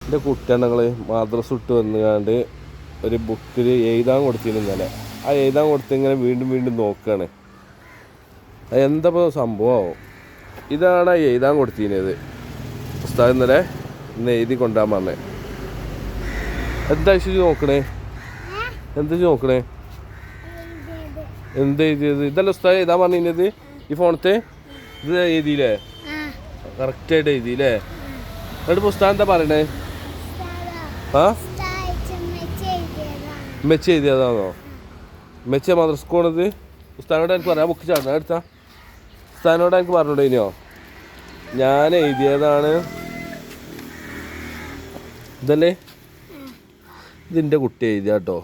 എൻ്റെ കുട്ടിയാണെങ്കിൽ മദ്രസ ഇട്ട് വന്നുകൊണ്ട് ഒരു ബുക്കിൽ എഴുതാൻ കൊടുത്തിരുന്നു ഇന്നലെ. ആ എഴുതാൻ കൊടുത്ത് ഇങ്ങനെ വീണ്ടും വീണ്ടും നോക്കുകയാണ്. അത് എന്താ സംഭവമാവും. ഇതാണ് എഴുതാൻ കൊടുത്തിരുന്നത്. ഉസ്താദ് ഇന്ന് എഴുതി കൊണ്ടുപോകാൻ പറഞ്ഞേ. എന്താ ഇഷ്യൂ നോക്കണേ? എന്താ നോക്കണേ? എന്ത് എഴുതിയത്? ഇതല്ല ഉസ്താദ് എഴുതാൻ പറഞ്ഞത് ഈ ഫോണത്തെ. ഇത് എഴുതിയില്ലേ? കറക്റ്റായിട്ട് എഴുതിയില്ലേ? എന്നിട്ട് പുസ്തകം എന്താ പറയണേ? ആ മെച്ച് എഴുതിയതാണോ? മെച്ച മദ്രസക്ക് പോണത്? ഉസ്താദിനോട് എനിക്ക് പറയാം. ബുക്ക് ചാടണം എടുത്താ. ഉസ്താദിനോട് എനിക്ക് പറഞ്ഞോട്ടെ ഇനിയോ? ഞാൻ എഴുതിയതാണ്. ഇതല്ലേ ഇതിൻ്റെ കുട്ടി എഴുതിയ കേട്ടോ.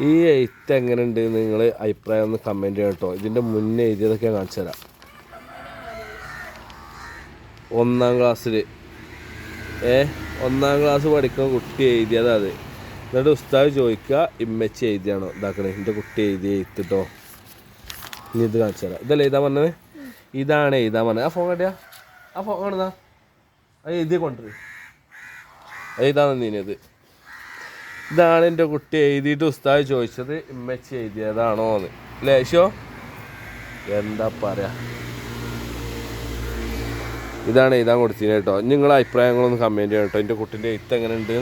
ഈ എഴുത്ത് എങ്ങനെയുണ്ട് നിങ്ങൾ അഭിപ്രായം ഒന്ന് കമൻറ്റ് ചെയ്യണം കേട്ടോ. ഇതിൻ്റെ മുന്നേ എഴുതിയതൊക്കെ ഞാൻ കാണിച്ചു തരാം. 1ാം ക്ലാസ്സിൽ 1ാം ക്ലാസ് പഠിക്കുന്ന കുട്ടി എഴുതിയതാണ് അത്. എന്നിട്ട് ഉസ്താദ് ചോദിക്കുക ഇമ്മച്ചി എഴുതിയാണോ? ഇതാക്കണേ എൻ്റെ കുട്ടി എഴുതി എഴുത്തിട്ടോ. ഇനി ഇത് കാണിച്ചു തരാം. ഇതല്ലേ എഴുതാൻ പറഞ്ഞത്? ഇതാണ് എഴുതാൻ പറഞ്ഞത്. ആ ഫോൺ കണ്ടിയാ? ആ ഫോൺ കാണുന്ന അത് എഴുതി കൊണ്ടുവരും. എഴുതാൻ നീനത്. ഇതാണ് എൻ്റെ കുട്ടി എഴുതിയിട്ട് ഉസ്താദ് ചോദിച്ചത് ഇമ്മച്ചി എഴുതിയതാണോ എന്ന്. ലേശോ എന്താ പറയാ. ഇതാണ് എഴുതാൻ കൊടുത്തത് കേട്ടോ. നിങ്ങളെ അഭിപ്രായങ്ങളൊന്ന് കമൻറ്റ് ചെയ്യണം കേട്ടോ. എൻ്റെ കുട്ടീൻ്റെ എഴുത്ത് എങ്ങനെ ഉണ്ട്?